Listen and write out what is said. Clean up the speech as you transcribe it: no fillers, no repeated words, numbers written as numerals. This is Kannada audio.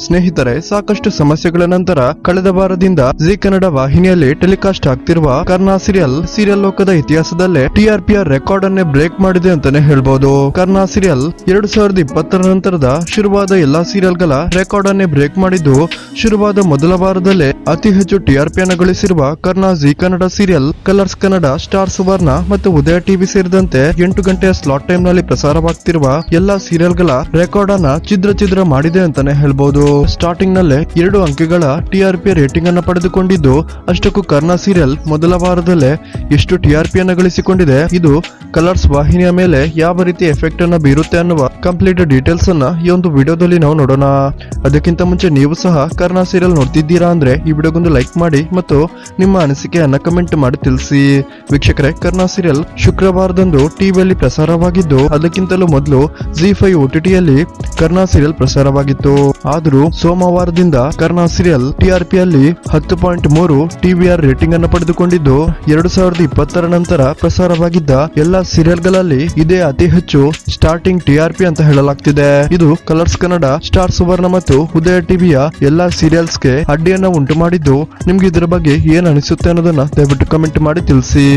ಸ್ನೇಹಿತರೆ, ಸಾಕಷ್ಟು ಸಮಸ್ಯೆಗಳ ನಂತರ ಕಳೆದ ವಾರದಿಂದ ಜಿ ಕನ್ನಡ ವಾಹಿನಿಯಲ್ಲಿ ಟೆಲಿಕಾಸ್ಟ್ ಆಗ್ತಿರುವ ಕರ್ನಾ ಸೀರಿಯಲ್ ಲೋಕದ ಇತಿಹಾಸದಲ್ಲೇ ಟಿಆರ್ಪಿಯ ರೆಕಾರ್ಡ್ ಅನ್ನೇ ಬ್ರೇಕ್ ಮಾಡಿದೆ ಅಂತಾನೆ ಹೇಳ್ಬಹುದು. ಕರ್ನಾ ಸೀರಿಯಲ್ 2020 ನಂತರದ ಶುರುವಾದ ಎಲ್ಲಾ ಸೀರಿಯಲ್ಗಳ ರೆಕಾರ್ಡ್ ಅನ್ನೇ ಬ್ರೇಕ್ ಮಾಡಿದ್ದು, ಶುರುವಾದ ಮೊದಲ ವಾರದಲ್ಲೇ ಅತಿ ಹೆಚ್ಚು ಟಿಆರ್ಪಿ ಅನ್ನು ಗಳಿಸಿರುವ ಕರ್ನಾ Zee Kannada serial Colors Kannada, Star Suvarna ಮತ್ತು ಉದಯ ಟಿವಿ ಸೇರಿದಂತೆ 8 ಗಂಟೆಯ ಸ್ಲಾಟ್ ಟೈಮ್ ನಲ್ಲಿ ಪ್ರಸಾರವಾಗ್ತಿರುವ ಎಲ್ಲಾ ಸೀರಿಯಲ್ಗಳ ರೆಕಾರ್ಡ್ ಅನ್ನ ಛಿದ್ರ ಮಾಡಿದೆ ಅಂತಾನೆ ಹೇಳ್ಬಹುದು. ಸ್ಟಾರ್ಟಿಂಗ್ ನಲ್ಲೇ 2 ಅಂಕೆಗಳ ಟಿಆರ್ಪಿ ರೇಟಿಂಗ್ ಅನ್ನು ಪಡೆದುಕೊಂಡಿದ್ದು, ಅಷ್ಟಕ್ಕೂ ಕರ್ನಾ ಸೀರಿಯಲ್ ಮೊದಲ ವಾರದಲ್ಲೇ ಎಷ್ಟು ಟಿಆರ್ಪಿ ಅನ್ನು ಗಳಿಸಿಕೊಂಡಿದೆ, ಇದು ಕಲರ್ಸ್ ವಾಹಿನಿಯ ಮೇಲೆ ಯಾವ ರೀತಿ ಎಫೆಕ್ಟ್ ಅನ್ನು ಬೀರುತ್ತೆ ಅನ್ನುವ ಕಂಪ್ಲೀಟ್ ಡೀಟೇಲ್ಸ್ ಅನ್ನ ಈ ಒಂದು ವಿಡಿಯೋದಲ್ಲಿ ನಾವು ನೋಡೋಣ. ಅದಕ್ಕಿಂತ ಮುಂಚೆ ನೀವು ಸಹ ಕರ್ನಾ ಸೀರಿಯಲ್ ನೋಡ್ತಿದ್ದೀರಾ ಅಂದ್ರೆ ಈ ವಿಡಿಯೋಗೊಂದು ಲೈಕ್ ಮಾಡಿ ಮತ್ತು ನಿಮ್ಮ ಅನಿಸಿಕೆಯನ್ನ ಕಮೆಂಟ್ ಮಾಡಿ ತಿಳಿಸಿ. ವೀಕ್ಷಕರೇ, ಕರ್ನಾ ಸೀರಿಯಲ್ ಶುಕ್ರವಾರದಂದು ಟಿವಿಯಲ್ಲಿ ಪ್ರಸಾರವಾಗಿದ್ದು, ಅದಕ್ಕಿಂತಲೂ ಮೊದಲು ಜಿ5 OTTಯಲ್ಲಿ ಕರ್ನಾ ಸೀರಿಯಲ್ ಪ್ರಸಾರವಾಗಿತ್ತು. ಆದರೂ ಸೋಮವಾರದಿಂದ ಕರ್ನಾ ಸೀರಿಯಲ್ ಟಿಆರ್ಪಿಯಲ್ಲಿ 10.3 TVR ರೇಟಿಂಗ್ ಅನ್ನು ಪಡೆದುಕೊಂಡಿದ್ದು, 2020 ನಂತರ ಪ್ರಸಾರವಾಗಿದ್ದ ಎಲ್ಲಾ ಸೀರಿಯಲ್ಗಳಲ್ಲಿ ಇದೇ ಅತಿ ಹೆಚ್ಚು ಸ್ಟಾರ್ಟಿಂಗ್ ಟಿಆರ್ಪಿ ಅಂತ ಹೇಳಲಾಗ್ತಿದೆ. ಇದು ಕಲರ್ಸ್ ಕನ್ನಡ, ಸ್ಟಾರ್ ಸುವರ್ಣ ಮತ್ತು ಉದಯ ಟಿವಿಯ ಎಲ್ಲಾ ಸೀರಿಯಲ್ಸ್ಗೆ ಅಡ್ಡಿಯನ್ನ ಉಂಟು ಮಾಡಿದ್ದು, ನಿಮ್ಗೆ ಇದರ ಬಗ್ಗೆ ಏನ್ ಅನಿಸುತ್ತೆ ಅನ್ನೋದನ್ನ ದಯವಿಟ್ಟು ಕಮೆಂಟ್ ಮಾಡಿ ತಿಳಿಸಿ.